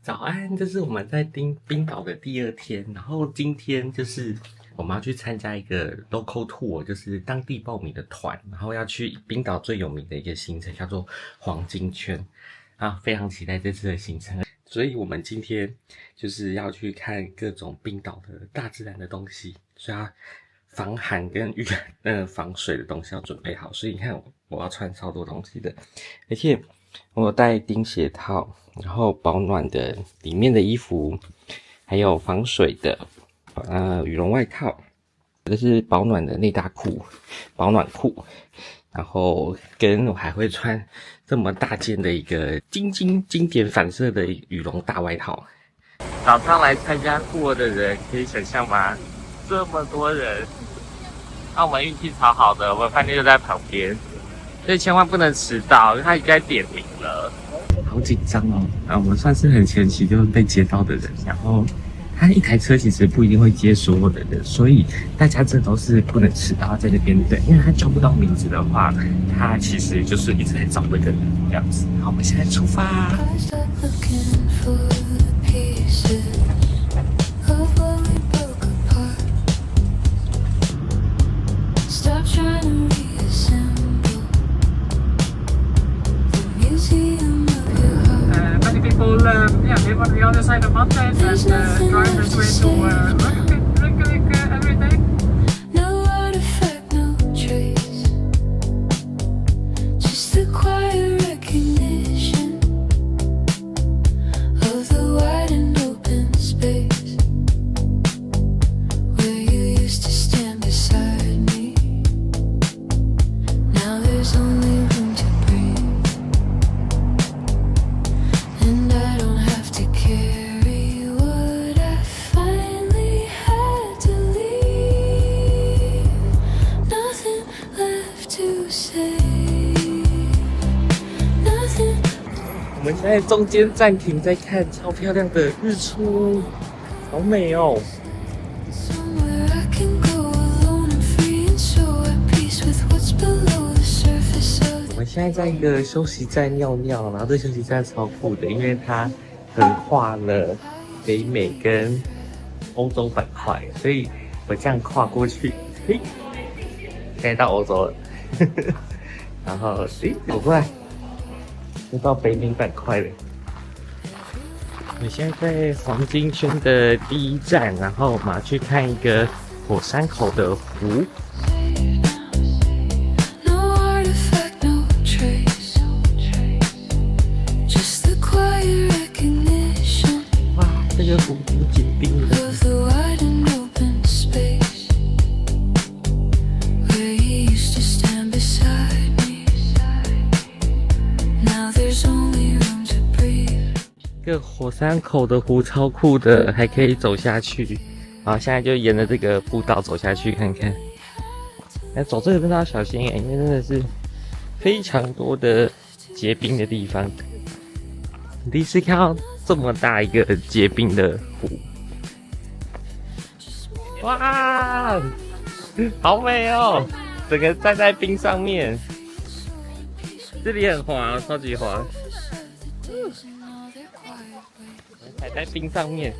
早安，這是我們在冰島的第2天，然後今天就是我們要去參加一個 local tour，就是當地報名的團，然後要去冰島最有名的一個行程，叫做黃金圈啊，非常期待這次的行程。所以我們今天就是要去看各種冰島的大自然的東西，所以要防寒跟防水的東西要準備好。所以你看我要穿超多東西的，而且我有帶釘鞋套，然後保暖的裡面的衣服，還有防水的羽絨外套，這是保暖的內搭褲、保暖褲，然後跟我還會穿這麼大件的一個經典反射的羽絨大外套。早上來參加tour的人可以想象嗎？這麼多人，那我們運氣超好的，我們飯店就在旁邊。所以千萬不能遲到，因為他應該點名了。好緊張哦！我們算是很前期就被接到的人，然後他一台車其實不一定會接所有的人，所以大家这都是不能遲到在那邊等，因為他叫不到名字的話，他其實就是一直在找那個人這樣子。好，我們現在出發。Live on the other side of the mountain and drivers way to look everything. No artifact, no trace, just the quiet recognition of the wide and open space where you used to stand beside me. Now there's only room to breathe, and I don't have to carry what I finally had to leave. Nothing left to say. Nothing. 我們現在中間暫停在看超漂亮的日出，好美哦！ Somewhere I can go alone and free and so at peace with what's below the surface of 我们现在在一個休息站尿尿，然後這休息站超酷的，因為它橫跨了北美跟歐洲板塊，所以我這樣跨過去，嘿，現在到歐洲了，然後走過來，就到北美板塊了。我現在在黃金圈的第1站，然後我們要去看一個火山口的湖。no artifact, no trace, just the quiet recognition 哇，這個湖挺緊冰的。 of the wide and open space where you used to stand beside me. Now there's only room to breathe. 这個火山口的湖超酷的，還可以走下去。然後現在就沿着這個步道走下去看看。那走這個真的要小心因為真的是非常多的結冰的地方。第一次看到這麼大一個結冰的湖，哇，好美哦！整個站在冰上面，這裡很滑，超級滑。踩在冰上面，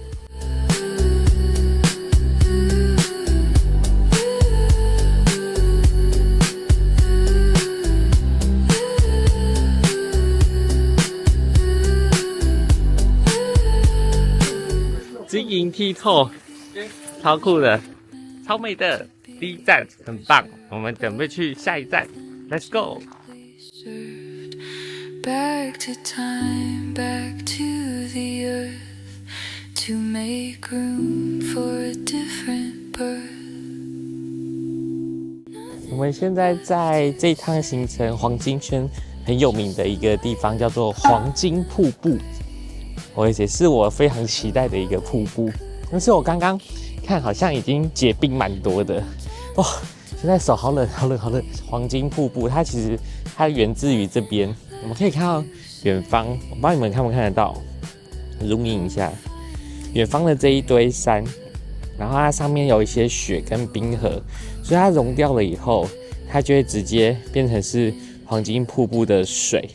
晶瑩剔透，超酷的，超美的。第1站很棒，我們準備去下一站 ，Let's go。 Back to time, back to the earth, to make room for a different birth. 我們現在在這趟行程黃金圈很有名的一個地方，叫做黃金瀑布。也是我非常期待的一個瀑布，但是我剛剛看好像已經結冰蠻多的，哇！現在手好冷，好冷，好冷。黃金瀑布它其實它源自於這邊，我們可以看到遠方，我不知道你們看不看得到，zoom in一下，遠方的這一堆山，然後它上面有一些雪跟冰河，所以它融掉了以後，它就會直接變成是黃金瀑布的水。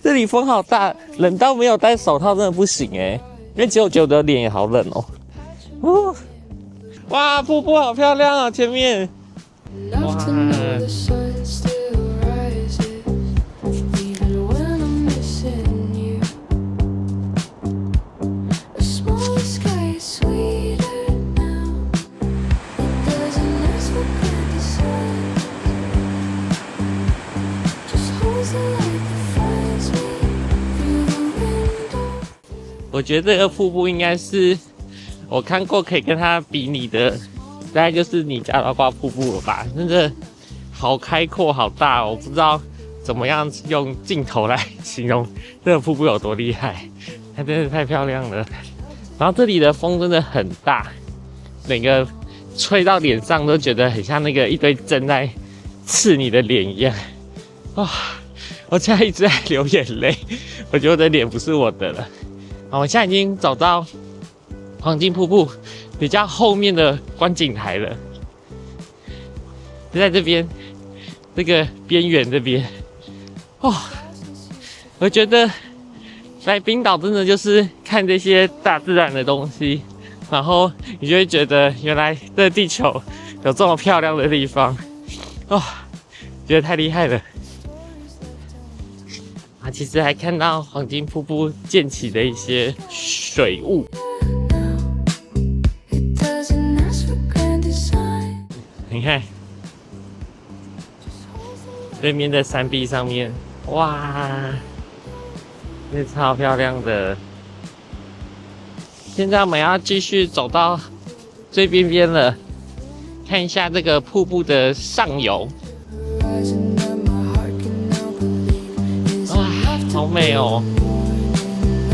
這裡風好大，冷到沒有戴手套真的不行哎。因為其實我覺得我的臉也好冷哦。哇，瀑布好漂亮啊，前面。哇。我覺得这個瀑布應該是我看過可以跟它比擬的，大概就是尼加拉瓜瀑布了吧？真的好開闊好大哦，我不知道怎麼樣用鏡頭來形容這個瀑布有多厲害，它真的太漂亮了。然後這裡的風真的很大，整個吹到臉上都覺得很像那個一堆針在刺你的臉一樣。哇，我現在一直在流眼淚，我覺得我的臉不是我的了。好，我現在已經走到黃金瀑布比較後面的觀景台了，就在這邊這個邊緣這邊。哦，我覺得來冰島真的就是看這些大自然的東西，然後你就會覺得原來這個地球有這麼漂亮的地方，哦，覺得太厲害了。其實還看到黃金瀑布濺起的一些水霧。你看，對面的山壁上面，哇，這超漂亮的。現在我們要繼續走到最邊邊了，看一下這個瀑布的上游。好美哦，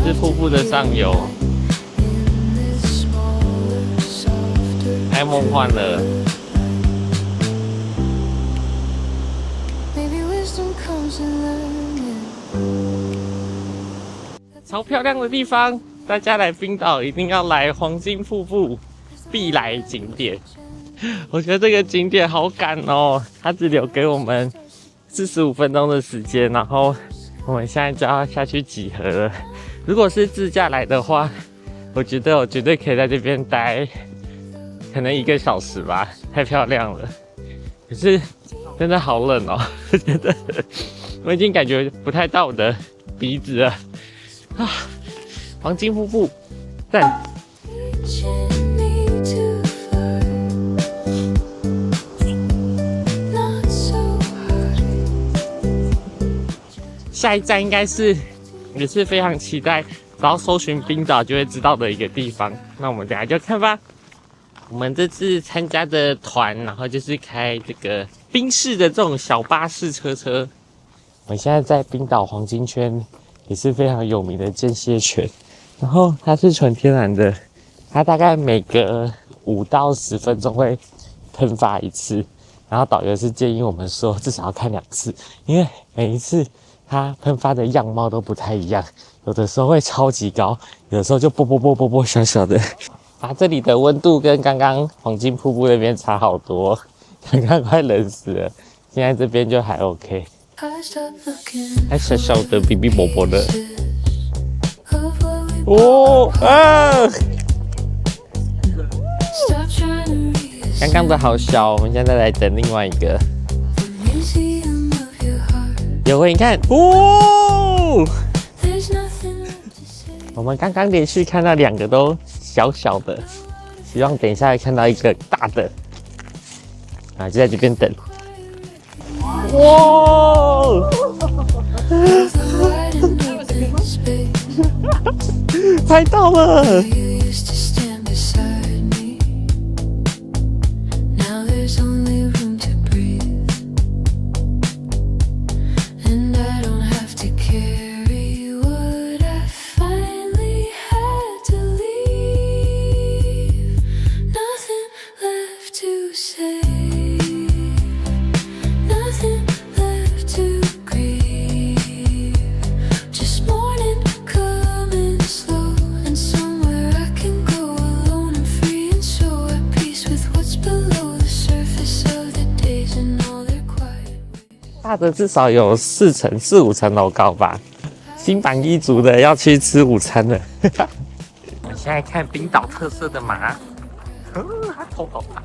是瀑布的上游，太夢幻了。超漂亮的地方，大家來冰島一定要來黃金瀑布，必來景點。我覺得這個景點好趕哦，它只留給我們45分鐘的時間，然後我們現在就要下去集合了。如果是自駕來的話，我覺得我絕對可以在這邊待可能1個小時吧，太漂亮了。可是真的好冷哦，我覺得我已經感覺不太到我的鼻子了啊！黃金瀑布，讚！下一站應該是也是非常期待，只要搜尋冰島就會知道的一個地方。那我們等一下就看吧。我們這次參加的團，然後就是開這個賓士的這種小巴士車。我們現在在冰島黃金圈也是非常有名的間歇泉，然後它是純天然的，它大概每隔5到10分鐘會噴發一次，然後導遊是建議我們說至少要看2次，因為每一次它噴發的樣貌都不太一樣，有的時候會超級高，有的時候就啵小小的。這裡的溫度跟剛剛黃金瀑布那邊差好多，剛剛快冷死了，現在這邊就還 OK， 還小小的嗶嗶啵啵的。哦啊！剛剛的好小，我們現在來等另外一個。有你看，哦！我們剛剛連續看到2個都小小的，希望等一下會看到一個大的。啊，就在這邊等。哇！拍到了！大的至少有4、5層樓高吧。心滿意足的要去吃午餐了。我們現在看冰島特色的馬，它頭好大，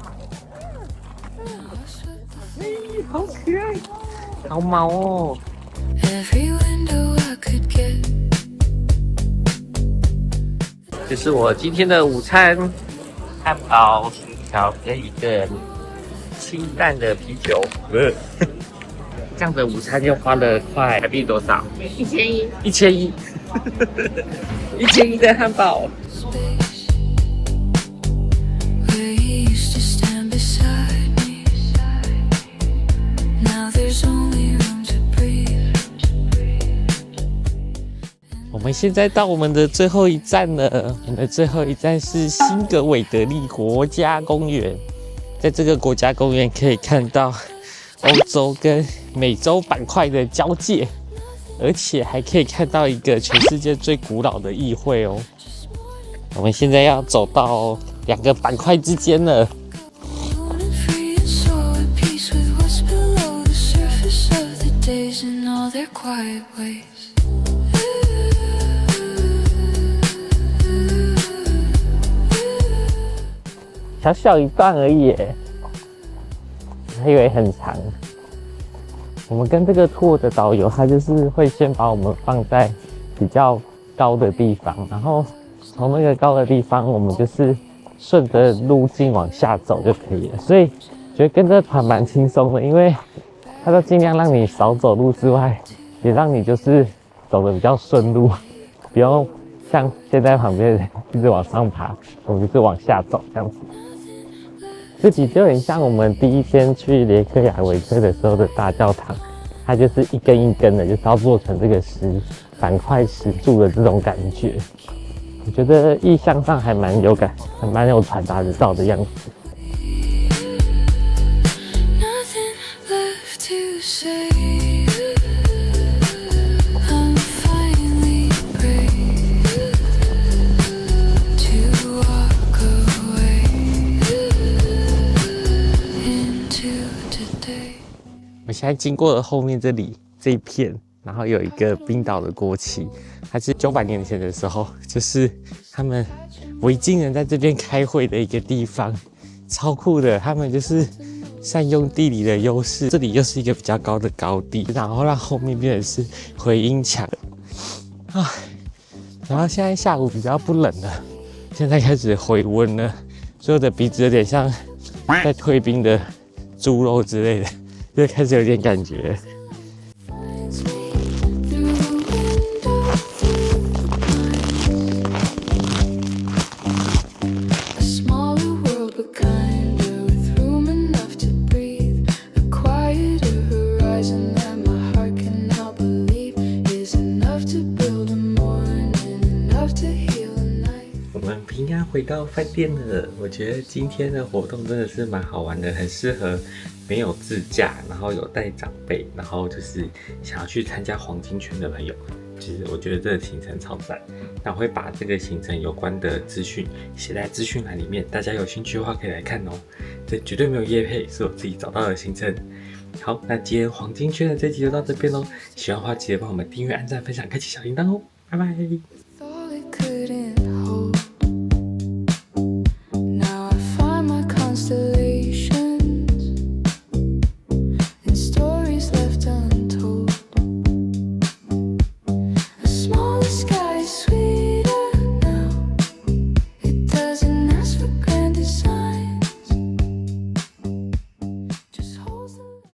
好可愛，好毛哦。這是我今天的午餐，漢堡、薯條跟一個清淡的啤酒。這樣的午餐又花了快台幣多少？1100，1100，1100的漢堡。我們現在到我們的最後一站了，我們的最後一站是辛格韋德利國家公園。在這個國家公園可以看到歐洲跟美洲板塊的交界，而且還可以看到一個全世界最古老的議會哦。我們現在要走到兩個板塊之間了。小小一段而已耶，我還以為很長。我們跟這個 tour 的導遊，他就是會先把我們放在比較高的地方，然後從那個高的地方，我們就是順着路徑往下走就可以了。所以覺得跟這團蠻輕鬆的，因為他都盡量讓你少走路之外，也讓你就是走得比較順路，不用像現在旁邊一直往上爬，我們就是往下走這樣子。這裡就很像我們第一天去雷克雅維克的時候的大教堂，它就是一根一根的，就是要做成這個板塊石柱的這種感覺。我覺得意象上還蠻有感，還蠻有傳達得到的樣子。我现在經過了後面這裡這一片，然後有一個冰島的國旗，它是900年前的時候，就是他們維京人在這邊開會的一個地方，超酷的。他們就是善用地理的優勢，這裡又是一個比較高的高地，然後讓後面變成是回音牆啊。然後現在下午比較不冷了，現在開始回溫了，所以我的鼻子有點像在退冰的豬肉之類的。就開始有點感覺。我們平安回到飯店了，我覺得今天的活動真的是蠻好玩的，很適合沒有自駕，然後有帶長輩，然後就是想要去參加黃金圈的朋友。其實我覺得這個行程超讚，那我會把這個行程有關的資訊寫在資訊欄裡面，大家有興趣的話可以來看哦。這絕對沒有業配，是我自己找到的行程。好，那今天黃金圈的這集就到這邊嘍，喜歡的話記得幫我們訂閱、按讚、分享、開啟小鈴鐺哦，拜拜。